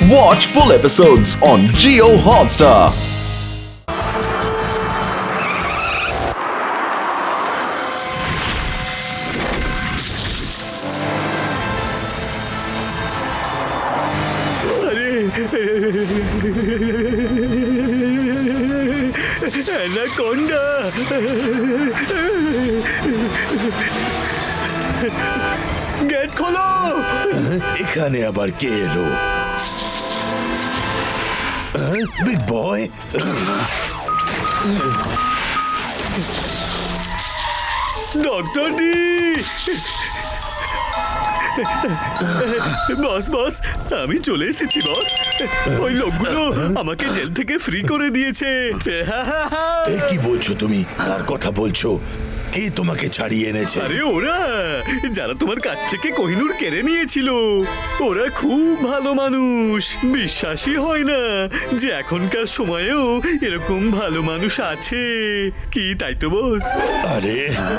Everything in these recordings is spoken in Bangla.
Watch full episodes on Jio Hotstar. Anaconda gate খোলো। এখানে আবার কে এলো? Big boy, doctor D. Boss boss, আমি চলে এসেছি বস। ওই লোকগুলো আমাকে জেল থেকে ফ্রি করে দিয়েছে। কি বলছো তুমি? কার কথা বলছো? কে তোমাকে ছাড়িয়ে এনেছে? আরে ওরা যারা তোমার কাছ থেকে কোহিনূর কেড়ে নিয়েছিল, ওরা খুব ভালো মানুষ। বিশ্বাসই হয় না যে এখনকার সময়েও এরকম ভালো মানুষ আছে। কি তাই তো বস? আরে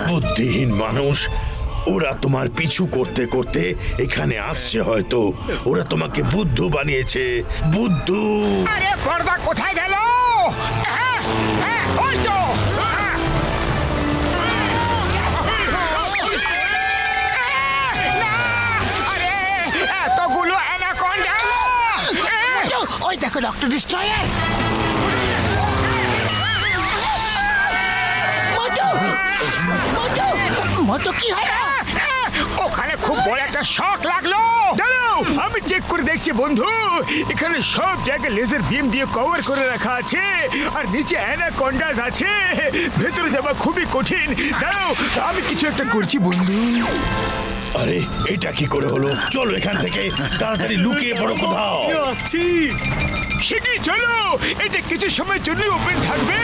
বুদ্ধিহীন মানুষ, ওরা তোমার পিছু করতে করতে এখানে আসছে হয়তো। ওরা তোমাকে বুদ্ধু বানিয়েছে। বুদ্ধু! আরে পর্দা কোথায় গেল? ওই তো। আরে এতগুলো অ্যানাকোন্ডা! ওই দেখো ডক্টর ডিস্ট্রয়ার। মতো কি হয়? ওখানে খুব বড় একটা শক লাগলো। দাঁড়াও, আমি চেক করে দেখছি বন্ধু। এখানে সব জায়গায় লেজার বিম দিয়ে কভার করে রাখা আছে, আর নিচে অ্যানাকোন্ডাস আছে। ভেতরে যাওয়া খুবই কঠিন। দাঁড়াও, আমি কিছু একটা করছি বন্ধু। আরে এটা কি করে হলো? চলো এখান থেকে তাড়াতাড়ি লুকিয়ে পড়ো কোথাও। আসছি। সেটাই চলো, এটা কিছু সময়ের জন্য ওপেন থাকবে।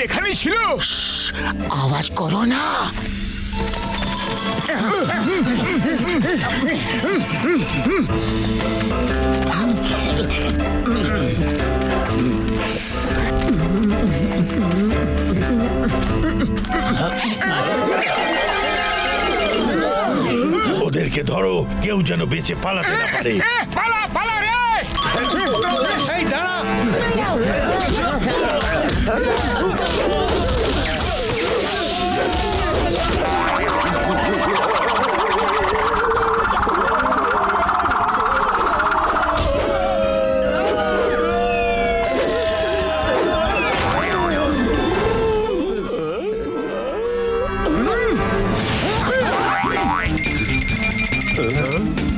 এখানেই ছিল। আওয়াজ করো না। ওদেরকে ধরো, কেউ যেন বেঁচে পালাতে না পারে। পালা পালা রে। এই দাঁড়া।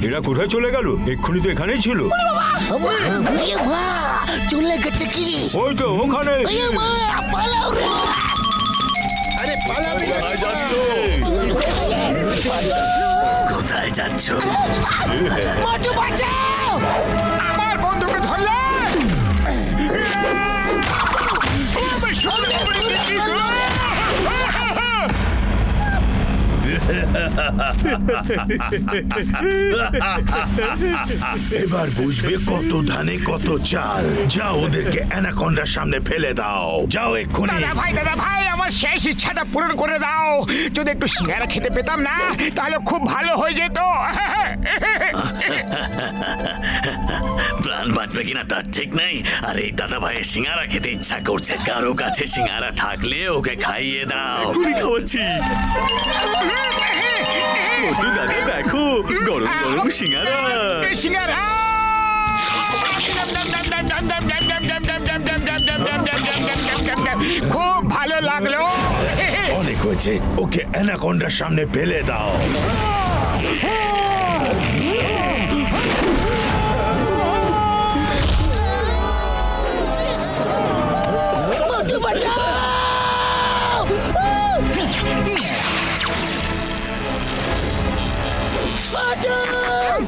এরা কোথায় চলে গেল? এক্ষুনি তো এখানেই ছিল। চলে গেছে কি? ওই তো ওখানে। আরে পালাবি না। কোথায় যাচ্ছ? কোথায় যাচ্ছ? মজু বাঁচাও! আমার বন্ধুকে ধরলে! এবার বুঝবে কত ধানে কত চাল। যাও, ওদেরকে অ্যানাকোন্ডার সামনে ফেলে দাও। যাও এক্ষুনি। দাদা ভাই, আমার শেষ ইচ্ছাটা পূরণ করে দাও। যদি একটু সিঙ্গারা খেতে পেতাম না, তাহলে খুব ভালো হয়ে যেত। প্রাণ বাঁচবে কিনা তার ঠিক নেই, আর এই দাদা ভাইয়ের সিঙ্গারা খেতে ইচ্ছা করছে। কারো কাছে সিঙ্গারা থাকলে ওকে খাইয়ে দাও। এক্ষুনি খাওয়াচ্ছি। মোটু দাদা দেখো, গরম গরম সিঙ্গারা। সিঙ্গারা খুব ভালো লাগলো। অনেক হয়েছে, ওকে অ্যানাকোন্ডার সামনে ফেলে দাও।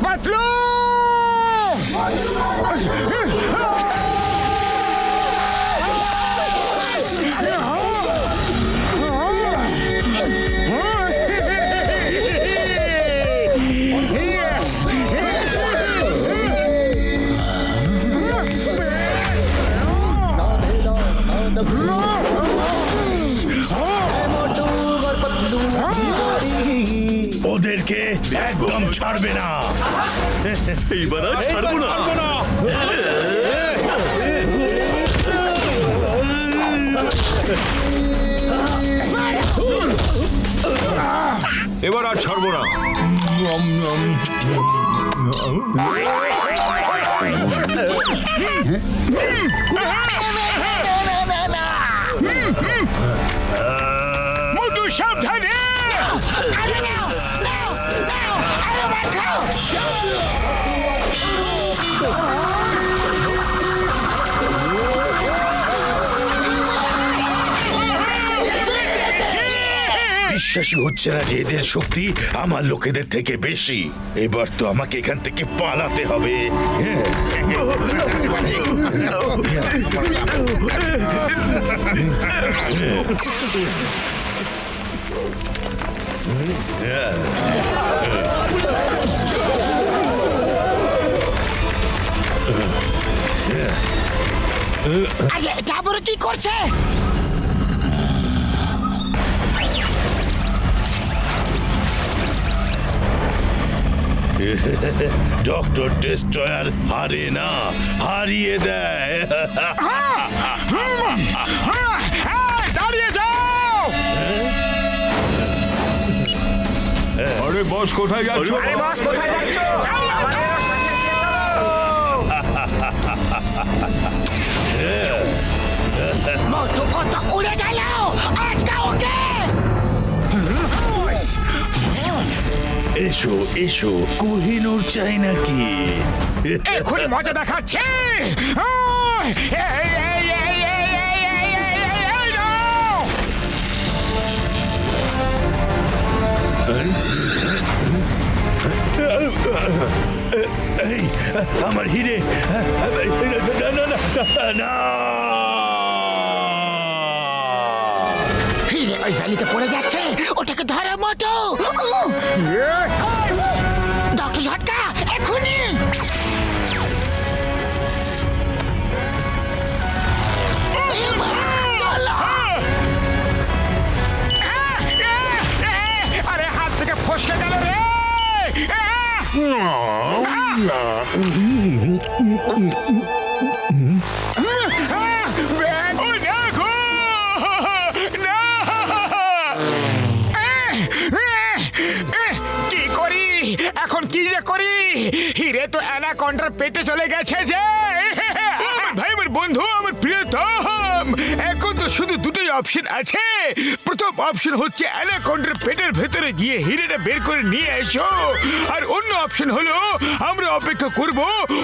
বাতলু! এদেরকে একদম ছাড়বে না। এইবার আর ছাড়বো না। এবার আর ছাড়বো না। মোটু সাবধানে। বিশ্বাসই হচ্ছে না যে এদের শক্তি আমার লোকেদের থেকে বেশি। এবার তো আমাকে এখান থেকে পালাতে হবে। আরে এটা আবার কি করছে? ডক্টর ডেস্ট্রয়ার হারে না, হারিয়ে দেয়। দাঁড়িয়ে যাও। আরে বস কোথায় যাচ্ছ? মোটু কত উড়ে গেল, আটকা ওকে। এসো এসো, কোহিনূর চাই নাকি? এখন মজা দেখাচ্ছে। এই, আমার হিরে, না না না না। হিরে ওই ভ্যালিতে পড়ে যাচ্ছে, ওটাকে ধরো মোটু। ডক্টর ঝটকা এখনই। আরে হাত থেকে ফসকে গেল রে। কি করি এখন, কি যে করি? হিরে তো অ্যানাকন্ডার পেটে চলে গেছে যে। আমার ভাই, আমার বন্ধু, আমার প্রিয়তম, এখন তো শুধু দুটোই অপশন আছে। প্রথম অপশন হচ্ছে অ্যানাকন্ডার পেটের ভেতরে গিয়ে হিরেটা বের করে নিয়ে এসো, আর অন্য অপশন হলো আমরা অপেক্ষা করব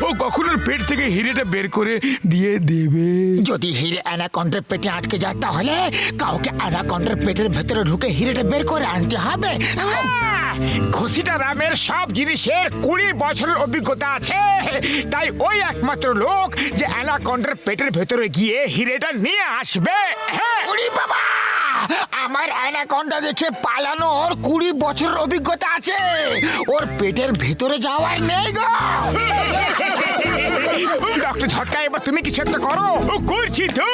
ও কখন ওর পেট থেকে হিরেটা বের করে দিয়ে দেবে। যদি হিরে অ্যানাকন্ডার পেটে আটকে যায় তাহলে কাউকে অ্যানাকন্ডার পেটের ভেতরে ঢুকে হিরেটা বের করে আনতে হবে। ঘুষিটা রামের সব জিনিসের 20 বছরের অভিজ্ঞতা আছে, তাই ওই একমাত্র লোক যে অ্যানাকন্ডার পেটের ভেতরে গিয়ে হিরেটা নিয়ে আসবে। হ্যাঁ, ওরে বাবা, আমার অ্যানাকন্ডা দেখে পালানোর 20 বছরের অভিজ্ঞতা আছে, ওর পেটের ভেতরে যাওয়ার নেই গো। ডক্টর ঝটকা, এবার তুমি কিছু একটা করো। ও করছি তো।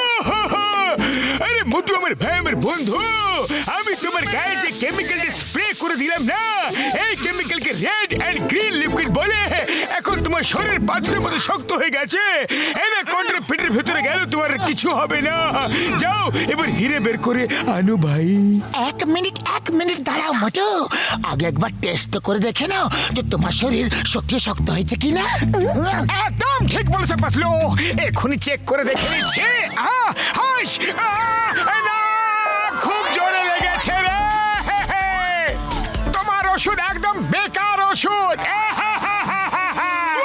আরে মোটু, আমার ভাই, আমার বন্ধু, আমি তোমার গায়ে যে কেমিক্যালটা স্প্রে করে দিলাম না, এই কেমিক্যালকে রেড এন্ড গ্রিন লিকুইড বলে। এখন তোমার শরীর পাথরের মতো শক্ত হয়ে গেছে। অ্যানাকন্ডার পেটের ভেতরে গেল তোমার কিছু হবে না। যাও এবার হিরে বের করে আনো ভাই। এক মিনিট দাঁড়াও মোটু, আগে একবার টেস্ট করে দেখে নাও যে তোমার শরীর সত্যি শক্ত হয়েছে কিনা। একদম ঠিক বলেছে পাতলু, এক্ষুনি চেক করে দেখে নিচ্ছে। না, খুব জোরে লেগেছে রে। তোমার ওষুধ একদম বেকার ওষুধ।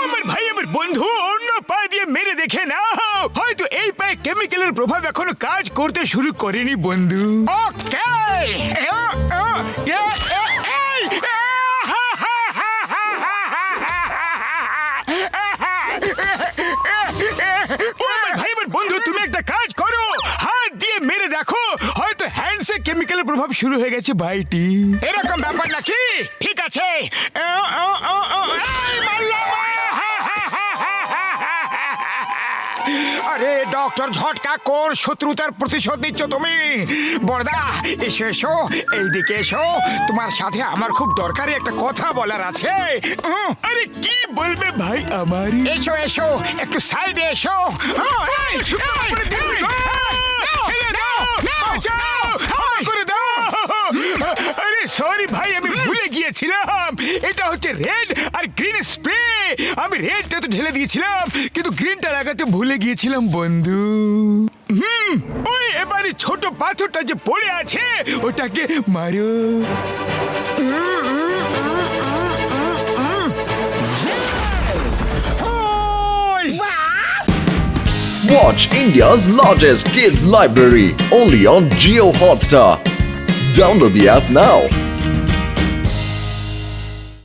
আমার ভাই, আমার বন্ধু, অন্য পা দিয়ে মেরে দেখে না, হয়তো এই পায়ে কেমিক্যালের প্রভাব এখনো কাজ করতে শুরু করেনি বন্ধু। ওকে, ভাই, আমার বন্ধু, তুমি একটা কাজ করো, হাত দিয়ে মেরে দেখো, হয়তো হ্যান্ডসে কেমিক্যালের প্রভাব শুরু হয়ে গেছে ভাইটি। এরকম ব্যাপার নাকি? ঠিক আছে। আরে ডক্টর ঝটকা কোন শত্রুতার প্রতিশোধ নিচ্ছ তুমি? বড়দা এসো এসো, এইদিকে এসো, তোমার সাথে আমার খুব দরকারি একটা কথা বলার আছে। আরে কি বলবে ভাই আমার? এসো এসো, একটু সাইডে এসো। আরে সরি ভাই, আমি ভুলে গিয়েছিলাম এটা হচ্ছে রেড আর গ্রিন স্প্রে। আমি রেডটা তো ঢেলে দিয়েছিলাম, কিন্তু গ্রিনটা লাগাতে ভুলে গিয়েছিলাম বন্ধু। ওই এবারে ছোট পাথরটা যে পড়ে আছে ওটাকে মারো। Watch India's largest kids library only on Geo Hotstar. Download the app now.